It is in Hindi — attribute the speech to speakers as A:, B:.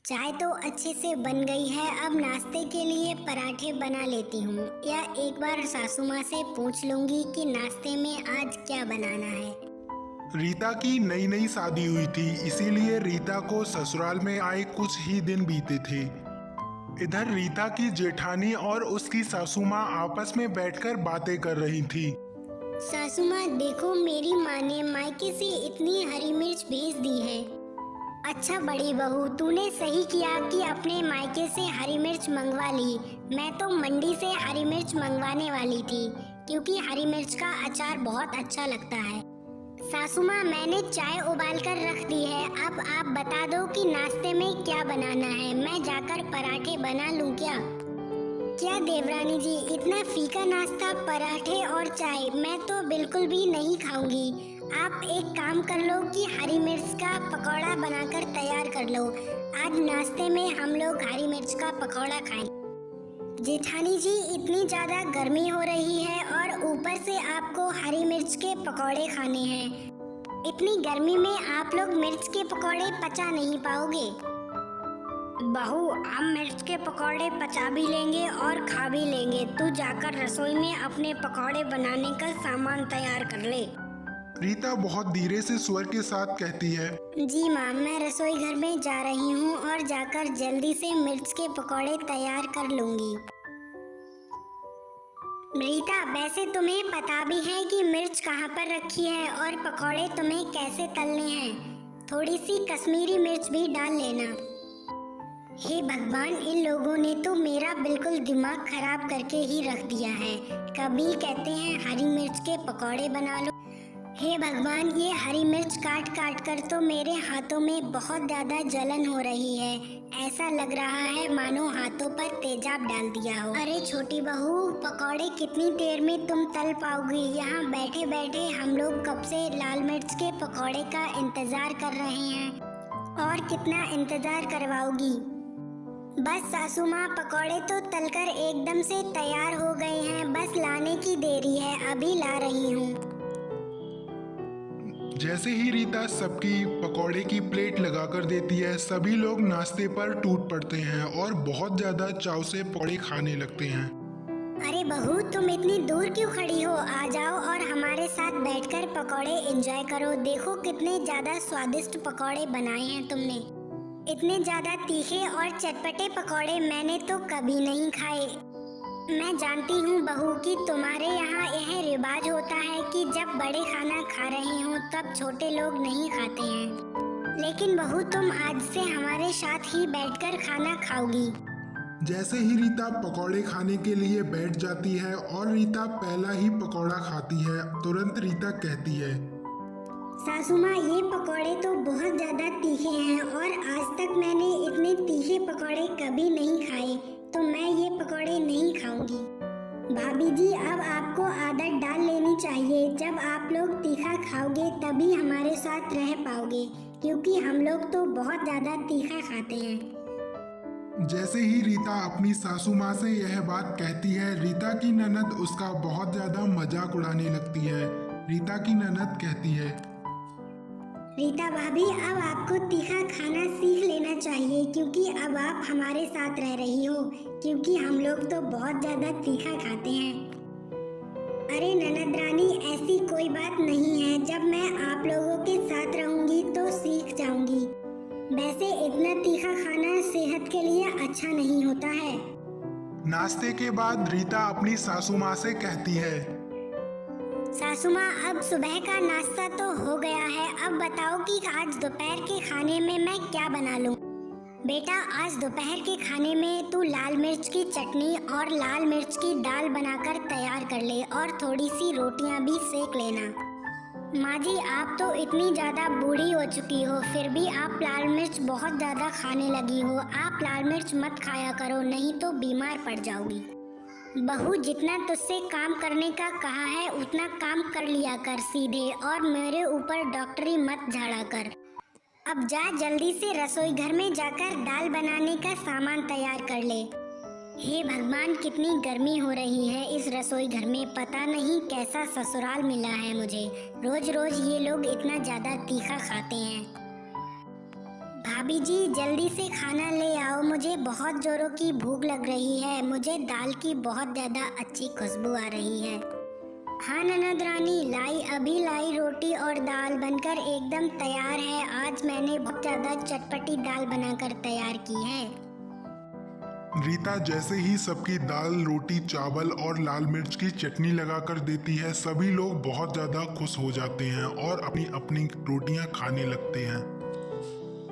A: चाय तो अच्छे से बन गई है। अब नाश्ते के लिए पराठे बना लेती हूँ, या एक बार सासू माँ से पूछ लूंगी कि नाश्ते में आज क्या बनाना है।
B: रीता की नई नई शादी हुई थी, इसीलिए रीता को ससुराल में आए कुछ ही दिन बीते थे। इधर रीता की जेठानी और उसकी सासू माँ आपस में बैठकर बातें कर रही थी।
A: सासू माँ देखो, मेरी माँ ने मायके से इतनी हरी मिर्च भेज दी है। अच्छा बड़ी बहू, तूने सही किया कि अपने मायके से हरी मिर्च मंगवा ली। मैं तो मंडी से हरी मिर्च मंगवाने वाली थी, क्योंकि हरी मिर्च का अचार बहुत अच्छा लगता है। सासू माँ, मैंने चाय उबाल कर रख दी है। अब आप बता दो कि नाश्ते में क्या बनाना है। मैं जाकर पराठे बना लूँ क्या? क्या देवरानी जी, इतना फीका नाश्ता, पराठे और चाय मैं तो बिल्कुल भी नहीं खाऊंगी। आप एक काम कर लो कि हरी मिर्च का पकौड़ा बनाकर तैयार कर लो। आज नाश्ते में हम लोग हरी मिर्च का पकौड़ा खाएं। जेठानी जी, इतनी ज्यादा गर्मी हो रही है और ऊपर से आपको हरी मिर्च के पकौड़े खाने हैं। इतनी गर्मी में आप लोग मिर्च के पकौड़े पचा नहीं पाओगे। बहू, हम मिर्च के पकौड़े पचा भी लेंगे और खा भी लेंगे। तू जाकर रसोई में अपने पकौड़े बनाने का सामान तैयार कर ले।
B: रीता बहुत धीरे से स्वर के साथ कहती है।
A: जी माँ, मैं रसोई घर में जा रही हूँ और जाकर जल्दी से मिर्च के पकौड़े तैयार कर लूंगी। रीता, वैसे तुम्हें पता भी है कि मिर्च कहाँ पर रखी है और पकौड़े तुम्हें कैसे तलने हैं। थोड़ी सी कश्मीरी मिर्च भी डाल लेना। हे भगवान, इन लोगों ने तो मेरा बिल्कुल दिमाग खराब करके ही रख दिया है। कभी कहते हैं हरी मिर्च के पकौड़े बना लो। हे भगवान, ये हरी मिर्च काट काट कर तो मेरे हाथों में बहुत ज्यादा जलन हो रही है। ऐसा लग रहा है मानो हाथों पर तेजाब डाल दिया हो। अरे छोटी बहू, पकौड़े कितनी देर में तुम तल पाओगी? यहाँ बैठे बैठे हम लोग कब से लाल मिर्च के पकौड़े का इंतजार कर रहे हैं। और कितना इंतजार करवाओगी? बस सासू माँ, पकौड़े तो तलकर एकदम से तैयार हो गए हैं। बस लाने की देरी है, अभी ला रही हूँ।
B: जैसे ही रीता सबकी पकौड़े की प्लेट लगाकर देती है, सभी लोग नाश्ते पर टूट पड़ते हैं और बहुत ज्यादा चाव से पकौड़े खाने लगते हैं।
A: अरे बहू, तुम इतनी दूर क्यों खड़ी हो? आ जाओ और हमारे साथ बैठकर पकौड़े एंजॉय करो। देखो कितने ज्यादा स्वादिष्ट पकौड़े बनाए हैं तुमने। इतने ज्यादा तीखे और चटपटे पकौड़े मैंने तो कभी नहीं खाए। मैं जानती हूँ बहू कि तुम्हारे यहाँ यह रिवाज होता है कि जब बड़े खाना खा रहे हो तब छोटे लोग नहीं खाते हैं। लेकिन बहू, तुम आज से हमारे साथ ही बैठकर खाना खाओगी।
B: जैसे ही रीता पकौड़े खाने के लिए बैठ जाती है और रीता पहला ही पकौड़ा खाती है, तुरंत रीता कहती है।
A: सासू माँ, ये पकौड़े तो बहुत ज्यादा तीखे हैं और आज तक मैंने इतने तीखे पकौड़े कभी नहीं खाए, तो मैं ये पकौड़े नहीं खाऊंगी। भाभी जी, अब आपको आदत डाल लेनी चाहिए। जब आप लोग तीखा खाओगे तभी हमारे साथ रह पाओगे, क्योंकि हम लोग तो बहुत ज्यादा तीखा खाते हैं।
B: जैसे ही रीता अपनी सासू माँ से यह बात कहती है, रीता की ननद उसका बहुत ज्यादा मजाक उड़ाने लगती है। रीता की ननद कहती है।
A: रीता भाभी, अब आपको तीखा खाना सीख लेना चाहिए, क्योंकि अब आप हमारे साथ रह रही हो, क्योंकि हम लोग तो बहुत ज्यादा तीखा खाते हैं। अरे ननद रानी, ऐसी कोई बात नहीं है। जब मैं आप लोगों के साथ रहूंगी तो सीख जाऊंगी। वैसे इतना तीखा खाना सेहत के लिए अच्छा नहीं होता है।
B: नाश्ते के बाद रीता अपनी सासू माँ से कहती है।
A: सासू माँ, अब सुबह का नाश्ता तो हो गया है। अब बताओ कि आज दोपहर के खाने में मैं क्या बना लूँ? बेटा, आज दोपहर के खाने में तू लाल मिर्च की चटनी और लाल मिर्च की दाल बनाकर तैयार कर ले और थोड़ी सी रोटियां भी सेक लेना। माँ जी, आप तो इतनी ज़्यादा बूढ़ी हो चुकी हो, फिर भी आप लाल मिर्च बहुत ज़्यादा खाने लगी हो। आप लाल मिर्च मत खाया करो, नहीं तो बीमार पड़ जाओगी। बहू, जितना तुझसे काम करने का कहा है उतना काम कर लिया कर सीधे, और मेरे ऊपर डॉक्टरी मत झाड़ा कर। अब जा जल्दी से रसोई घर में जाकर दाल बनाने का सामान तैयार कर ले। हे भगवान, कितनी गर्मी हो रही है इस रसोई घर में। पता नहीं कैसा ससुराल मिला है मुझे। रोज रोज ये लोग इतना ज्यादा तीखा खाते हैं। भाभी जी जल्दी से खाना ले आओ, मुझे बहुत जोरों की भूख लग रही है। मुझे दाल की बहुत ज़्यादा अच्छी खुशबू आ रही है। हाँ ननद रानी, अभी लाई रोटी और दाल बनकर एकदम तैयार है। आज मैंने बहुत ज़्यादा चटपटी दाल बनाकर तैयार की है।
B: रीता जैसे ही सबकी दाल, रोटी, चावल और लाल मिर्च की चटनी लगाकर देती है, सभी लोग बहुत ज़्यादा खुश हो जाते हैं और अपनी अपनी रोटियां खाने लगते हैं।